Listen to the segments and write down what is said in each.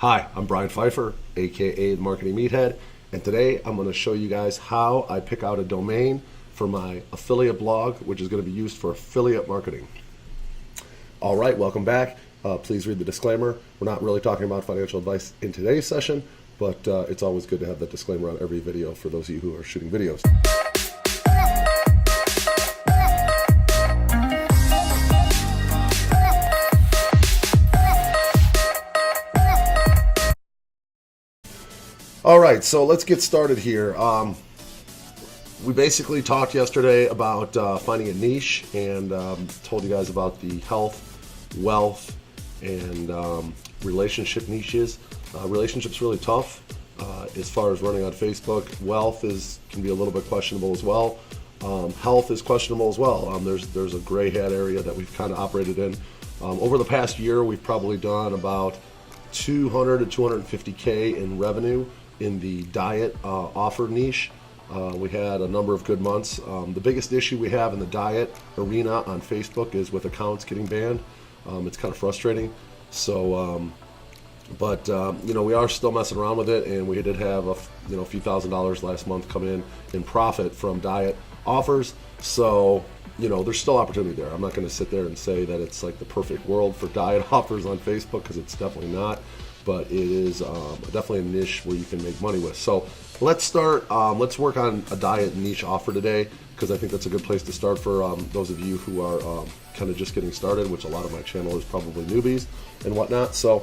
Hi, I'm Brian Pfeiffer, aka the Marketing Meathead, and today I'm going to show you guys how I pick out a domain for my affiliate blog, which is going to be used for affiliate marketing. All right, welcome back. Please read the disclaimer. We're not really talking about financial advice in today's session, but it's always good to have that disclaimer on every video for those of you who are shooting videos. All right, so let's get started here. We basically talked yesterday about finding a niche and told you guys about the health, wealth, and relationship niches. Relationship's really tough as far as running on Facebook. Wealth can be a little bit questionable as well. Health is questionable as well. There's a gray hat area that we've kind of operated in. Over the past year, we've probably done about 200 to 250K in revenue in the diet offer niche. We had a number of good months. The biggest issue we have in the diet arena on Facebook is with accounts getting banned. It's kind of frustrating. So, but we are still messing around with it, and we did have a few $1,000s last month come in profit from diet offers. So, there's still opportunity there. I'm not going to sit there and say that it's like the perfect world for diet offers on Facebook, because it's definitely not. But it is definitely a niche where you can make money with. So let's start. Let's work on a diet niche offer today, because I think that's a good place to start for those of you who are kind of just getting started, which a lot of my channel is probably newbies and whatnot. So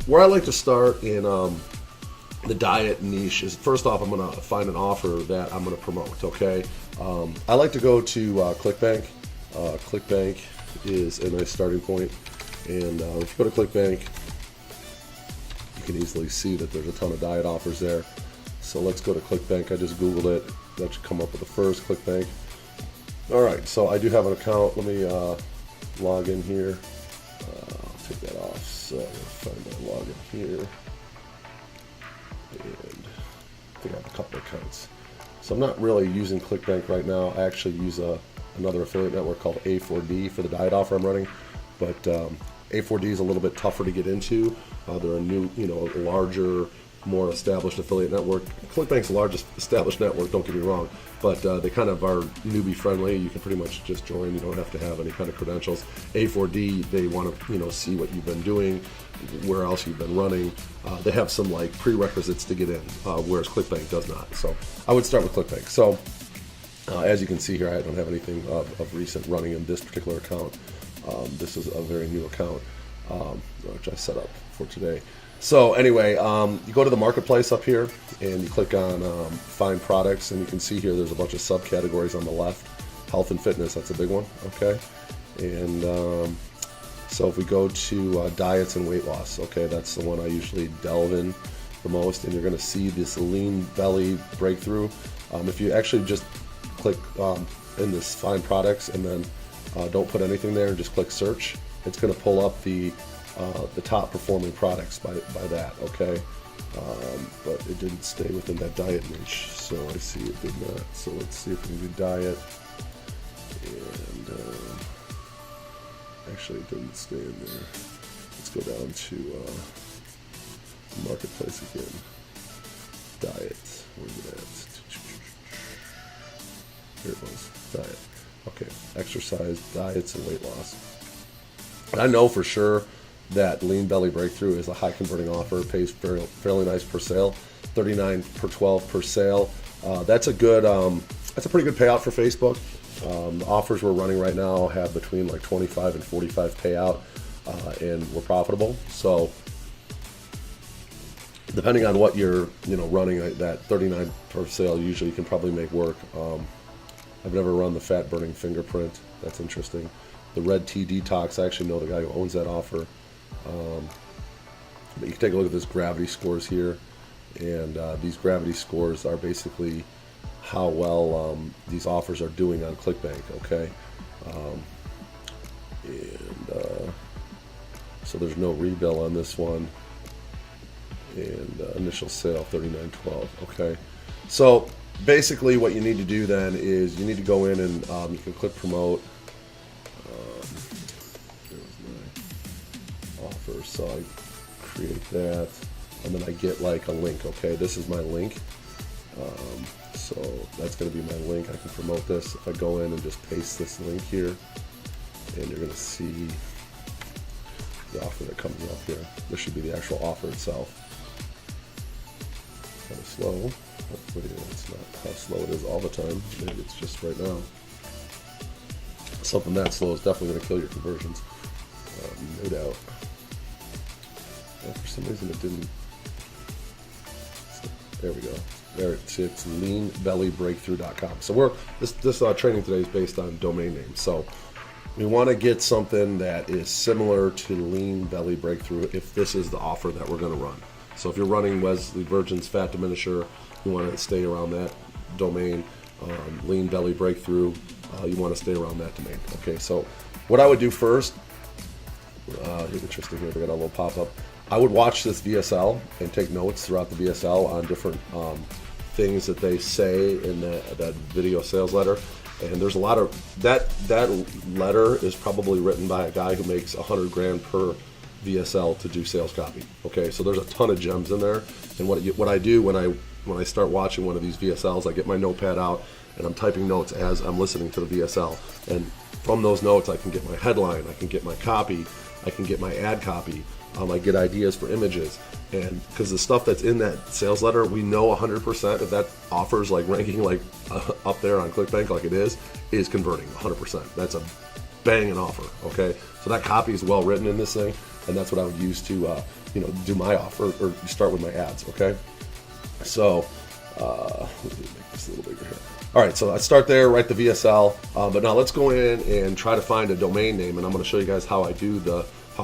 where I like to start in the diet niche is, first off, I'm going to find an offer that I'm going to promote. Okay, I like to go to ClickBank. ClickBank is a nice starting point, and if you go to ClickBank, you can easily see that there's a ton of diet offers there. So let's go to ClickBank. I just Googled it. That should come up with the first, ClickBank. All right, so I do have an account. Let me log in here. I'll take that off. So I'm going to find my login here. And I think I have a couple accounts. So I'm not really using ClickBank right now. I actually use another affiliate network called A4D for the diet offer I'm running. But A4D is a little bit tougher to get into. They're a new, larger, more established affiliate network. ClickBank's the largest established network, don't get me wrong, but they kind of are newbie friendly. You can pretty much just join. You don't have to have any kind of credentials. A4D, they want to, see what you've been doing, where else you've been running. They have some like prerequisites to get in, whereas ClickBank does not. So I would start with ClickBank. So as you can see here, I don't have anything of recent running in this particular account. This is a very new account, which I set up for today. So anyway, you go to the marketplace up here, and you click on find products, and you can see here there's a bunch of subcategories on the left. Health and fitness, that's a big one. Okay, and so if we go to diets and weight loss, okay, that's the one I usually delve in the most, and you're going to see this lean belly breakthrough. If you actually just click in this find products and then don't put anything there and just click search, it's going to pull up the top performing products by that. Okay, but it didn't stay within that diet niche, so I see it did not. So let's see if we can do diet, and actually it didn't stay in there. Let's go down to marketplace again. Diet, where's it at? Here it was, diet. Okay, exercise, diets, and weight loss. And I know for sure that Lean Belly Breakthrough is a high converting offer. It pays fairly nice per sale, 39 per 12 per sale. That's a good, that's a pretty good payout for Facebook. The offers we're running right now have between like 25 and 45 payout, and we're profitable. So depending on what you're, running, that 39 per sale usually you can probably make work. I've never run the fat burning fingerprint. That's interesting. The red tea detox, I actually know the guy who owns that offer. But you can take a look at this gravity scores here, and these gravity scores are basically how well these offers are doing on ClickBank. Okay, so there's no rebill on this one, and initial sale $39.12. Okay, so basically what you need to do then is you need to go in and you can click promote. There's my offer. So I create that, and then I get like a link. Okay, this is my link. So that's going to be my link. I can promote this. If I go in and just paste this link here, and you're going to see the offer that comes up here. This should be the actual offer itself. Kind of slow. Hopefully it's not how slow it is all the time. Maybe it's just right now. Something that slow is definitely going to kill your conversions. No doubt. Well, for some reason it didn't. There we go. There it's leanbellybreakthrough.com. So this training today is based on domain names. So we want to get something that is similar to Lean Belly Breakthrough if this is the offer that we're going to run. So if you're running Wesley Virgin's Fat Diminisher, you want to stay around that domain. Lean Belly Breakthrough, you want to stay around that domain. Okay, so what I would do first, interesting here, we got a little pop-up. I would watch this VSL and take notes throughout the VSL on different things that they say in that video sales letter. And there's a lot of that letter is probably written by a guy who makes $100 grand per VSL to do sales copy. Okay, so there's a ton of gems in there. And what I do when I start watching one of these VSLs, I get my notepad out and I'm typing notes as I'm listening to the VSL. And from those notes, I can get my headline, I can get my copy, I can get my ad copy. I get ideas for images, and because the stuff that's in that sales letter, we know 100% if that offer's like ranking like up there on ClickBank like it is converting 100%. That's a banging offer. Okay, so that copy is well written in this thing, and that's what I would use to do my offer or start with my ads. Okay, so let me make this a little bigger here. All right, so I start there, write the VSL, but now let's go in and try to find a domain name, and I'm going to show you guys how I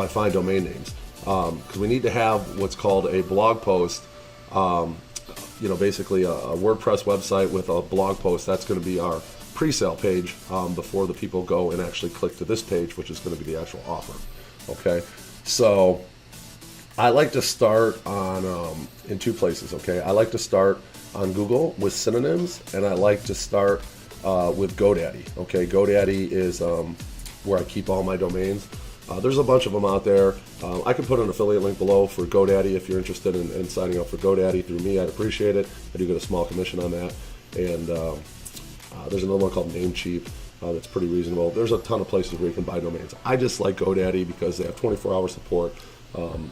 find domain names. Because we need to have what's called a blog post, basically a WordPress website with a blog post. That's going to be our pre-sale page before the people go and actually click to this page, which is going to be the actual offer. Okay, so I like to start on in two places. Okay, I like to start on Google with Synonyms, and I like to start with GoDaddy. Okay, GoDaddy is where I keep all my domains. There's a bunch of them out there. I can put an affiliate link below for GoDaddy if you're interested in signing up for GoDaddy through me. I'd appreciate it. I do get a small commission on that. And there's another one called Namecheap that's pretty reasonable. There's a ton of places where you can buy domains. I just like GoDaddy because they have 24-hour support.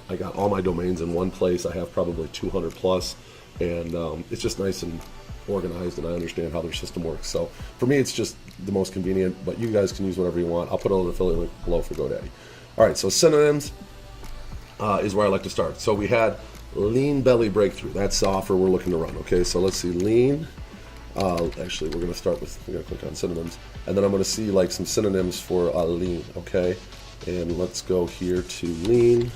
I got all my domains in one place. I have probably 200 plus, and it's just nice and organized, and I understand how their system works. So for me, it's just the most convenient, but you guys can use whatever you want. I'll put an affiliate link below for GoDaddy. All right, so Synonyms is where I like to start. So we had Lean Belly Breakthrough. That's the offer we're looking to run. Okay, so let's see, Lean. Actually, we're going to click on Synonyms, and then I'm going to see like some synonyms for Lean. Okay, and let's go here to Lean,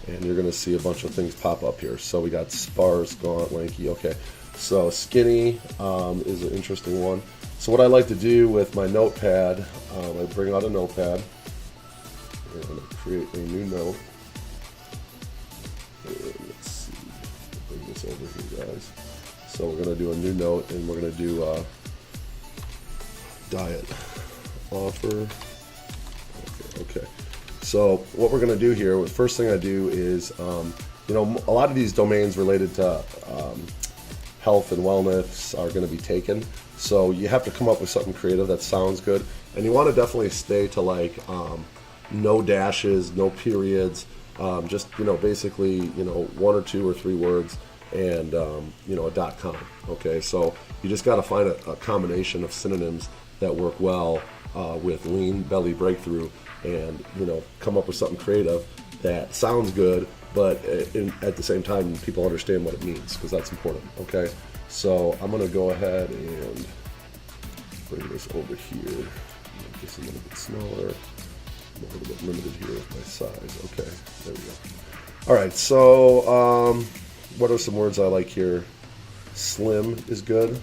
and you're going to see a bunch of things pop up here. So we got sparse, gaunt, lanky. Okay, so skinny is an interesting one. So what I like to do with my notepad, I bring out a notepad, and I create a new note. And let's see, bring this over here, guys. So we're going to do a new note, and we're going to do diet offer. Okay. So what we're going to do here, the first thing I do is, a lot of these domains related to health and wellness are going to be taken. So you have to come up with something creative that sounds good, and you want to definitely stay to like no dashes, no periods, just basically one or two or three words, and a .com. Okay, so you just got to find a combination of synonyms that work well with Lean Belly Breakthrough, and come up with something creative that sounds good, but at the same time people understand what it means, because that's important. Okay, so I'm going to go ahead and bring this over here, make this a little bit smaller. I'm a little bit limited here with my size. Okay, there we go. All right, so what are some words I like here? Slim is good.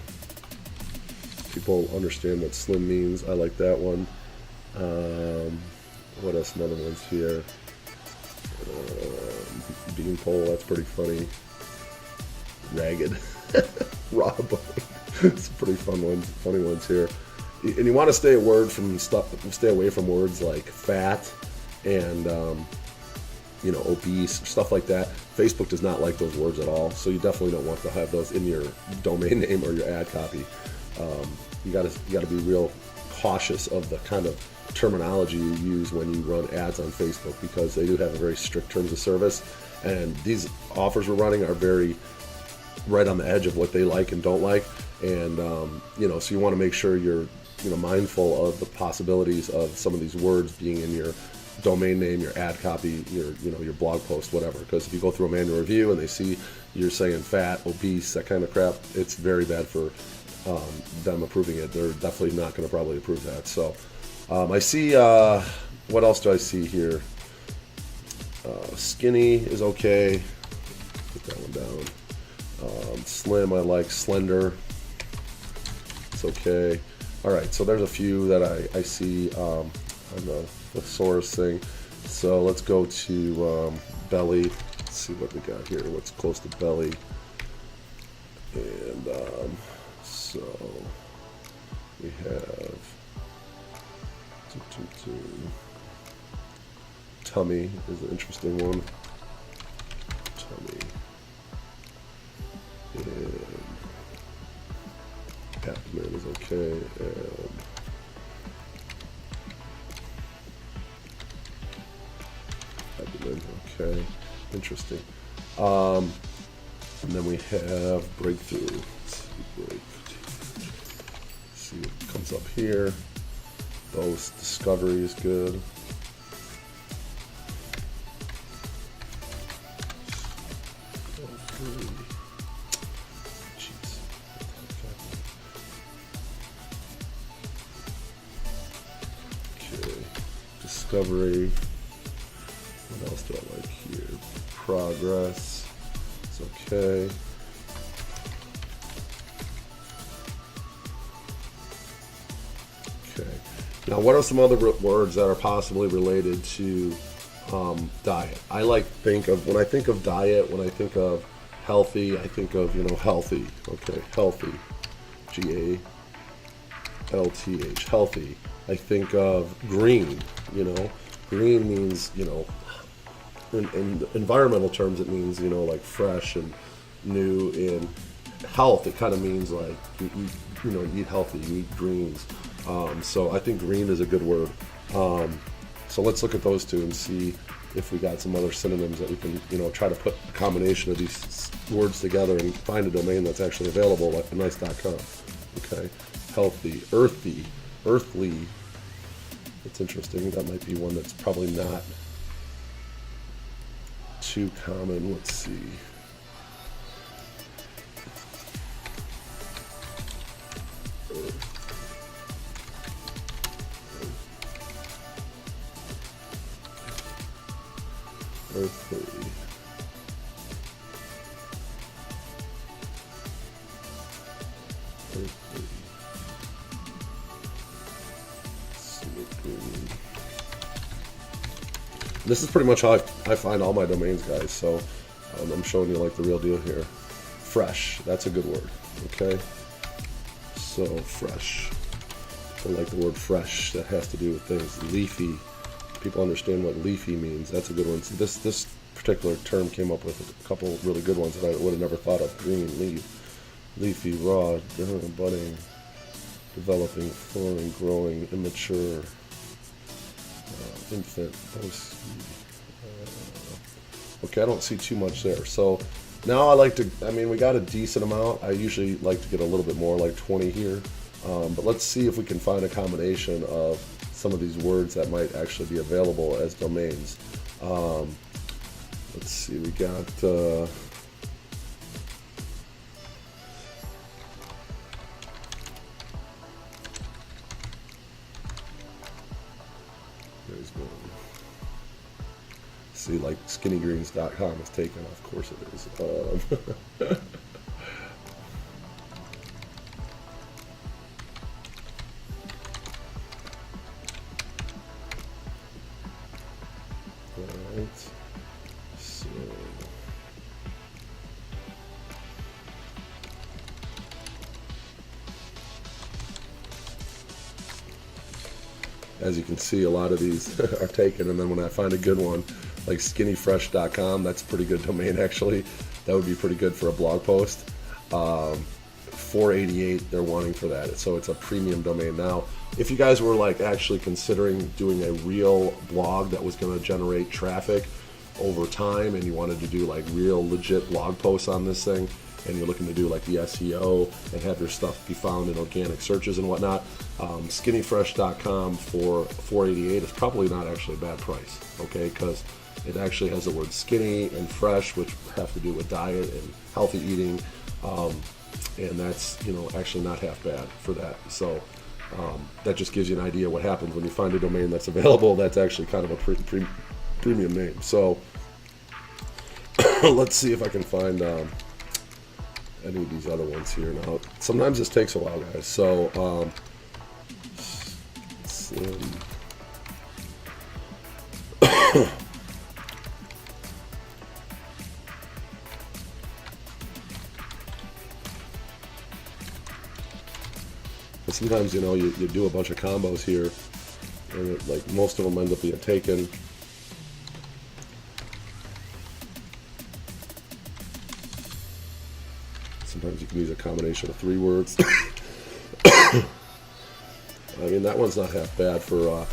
People understand what slim means. I like that one. What are some other ones here? Beanpole, that's pretty funny. Ragged. Raw bone. Some pretty funny ones here. And you want to stay away from words like fat and obese, stuff like that. Facebook does not like those words at all, so you definitely don't want to have those in your domain name or your ad copy. You gotta be real cautious of the kind of terminology you use when you run ads on Facebook, because they do have a very strict terms of service, and these offers we're running are very right on the edge of what they like and don't like, and so you want to make sure you're mindful of the possibilities of some of these words being in your domain name, your ad copy, your blog post, whatever. Because if you go through a manual review and they see you're saying fat, obese, that kind of crap, it's very bad for them approving it. They're definitely not going to probably approve that. So I see, what else do I see here? Skinny is okay. Put that one down. Slim, I like. Slender, it's okay. All right, so there's a few that I see on the thesaurus thing. So let's go to belly. Let's see what we got here. What's close to belly? And so we have tummy is an interesting one. Tummy. And abdomen is okay. And abdomen, okay. Interesting. And then we have breakthrough. Let's see what comes up here. Boast, discovery is good. Discovery. What else do I like here? Progress. It's okay. Okay. Now, what are some other words that are possibly related to diet? I when I think of diet, when I think of healthy, I think of healthy. Okay, healthy. GALTH. Healthy. I think of green. Green means, in environmental terms, it means, like fresh and new. In health, it kind of means like you eat healthy, you eat greens. So I think green is a good word. So let's look at those two and see if we got some other synonyms that we can, try to put a combination of these words together and find a domain that's actually available, like nice.com. Okay, healthy, earthly. It's interesting. That might be one that's probably not too common. Let's see. Earthly. This is pretty much how I find all my domains, guys. So I'm showing you like the real deal here. Fresh, that's a good word. Okay. So fresh. I like the word fresh. That has to do with things. Leafy. People understand what leafy means. That's a good one. So this particular term came up with a couple really good ones that I would have never thought of. Green, leafy, raw, budding, developing, flowering, growing, immature, infant. Okay, I don't see too much there. So now we got a decent amount. I usually like to get a little bit more, like 20 here. But let's see if we can find a combination of some of these words that might actually be available as domains. Let's see, we got there's one. See, like skinnygreens.com is taken, of course it is. Alright, so as you can see, a lot of these are taken, and then when I find a good one, like skinnyfresh.com. That's a pretty good domain, actually. That would be pretty good for a blog post. $488 they're wanting for that, so it's a premium domain. Now, if you guys were like actually considering doing a real blog that was going to generate traffic over time, and you wanted to do like real legit blog posts on this thing, and you're looking to do like the SEO and have your stuff be found in organic searches and whatnot, skinnyfresh.com for $488 is probably not actually a bad price, okay, because it actually has the word skinny and fresh, which have to do with diet and healthy eating, and that's, you know, actually not half bad for that. So that just gives you an idea what happens when you find a domain that's available that's actually kind of a premium name. So let's see if I can find any of these other ones here. Now, sometimes this takes a while, guys. So sometimes, you know, you do a bunch of combos here, and like most of them end up being taken. Sometimes you can use a combination of 3 words. I mean, that one's not half bad for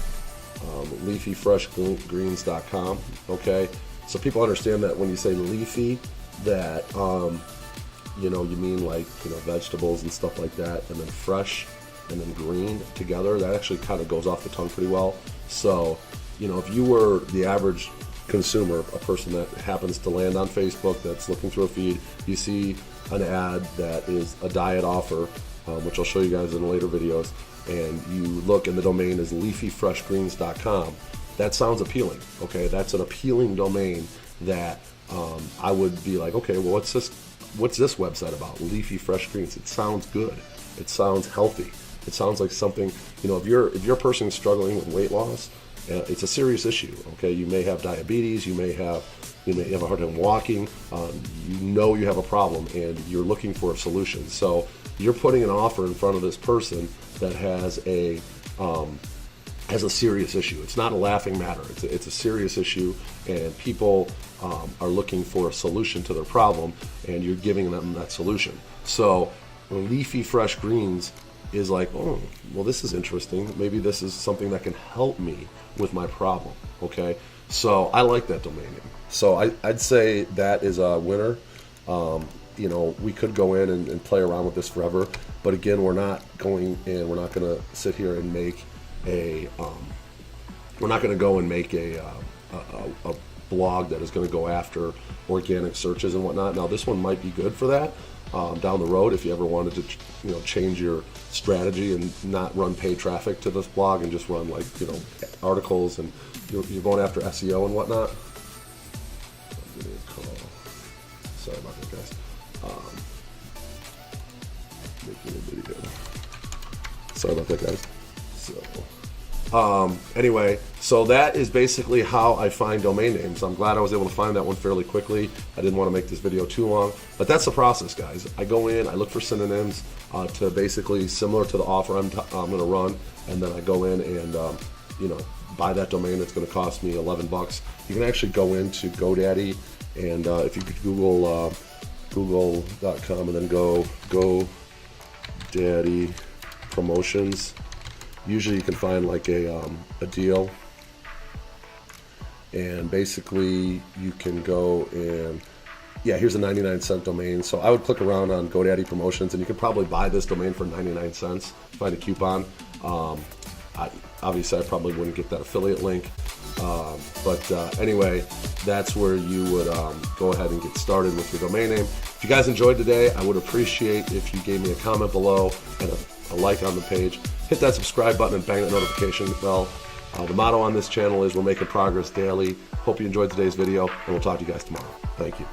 leafyfreshgreens.com. Okay, so people understand that when you say leafy, that you know, you mean like, you know, vegetables and stuff like that, and then fresh and then green together. That actually kind of goes off the tongue pretty well. So, you know, if you were the average consumer, a person that happens to land on Facebook that's looking through a feed, you see an ad that is a diet offer, which I'll show you guys in later videos, and you look and the domain is leafyfreshgreens.com, that sounds appealing, okay? That's an appealing domain that I would be like, okay, well, what's this website about? Leafy Fresh Greens. It sounds good. It sounds healthy. It sounds like something, you know, if you're a person struggling with weight loss, it's a serious issue, okay? You may have diabetes, you may have a hard time walking, you know you have a problem, and you're looking for a solution. So you're putting an offer in front of this person that has a serious issue. It's not a laughing matter. It's a serious issue, and people are looking for a solution to their problem, and you're giving them that solution. So Leafy Fresh Greens is like, oh, well, this is interesting. Maybe this is something that can help me with my problem, okay? So I like that domain name. So I'd say that is a winner. You know, we could go in and play around with this forever, but again, we're not going to sit here and make a blog that is going to go after organic searches and whatnot. Now, this one might be good for that down the road if you ever wanted to, you know, change your strategy and not run paid traffic to this blog and just run, like, you know, articles, and you're going after SEO and whatnot. I'm getting a call. Sorry about that, guys. Making a video. Sorry about that, guys. So, anyway, so that is basically how I find domain names. I'm glad I was able to find that one fairly quickly. I didn't want to make this video too long, but that's the process, guys. I go in, I look for synonyms to basically similar to the offer I'm going to run, and then I go in and you know, buy that domain. It's going to cost me $11. You can actually go into GoDaddy, and if you could Google google.com and then go GoDaddy promotions. Usually you can find like a deal, and basically you can go and, yeah, here's a 99-cent domain. So I would click around on GoDaddy promotions, and you could probably buy this domain for 99 cents, find a coupon. Obviously I probably wouldn't get that affiliate link, but anyway, that's where you would go ahead and get started with your domain name. If you guys enjoyed today, I would appreciate if you gave me a comment below and a like on the page. Hit that subscribe button and bang that notification bell. The motto on this channel is we're making progress daily. Hope you enjoyed today's video, and we'll talk to you guys tomorrow. Thank you.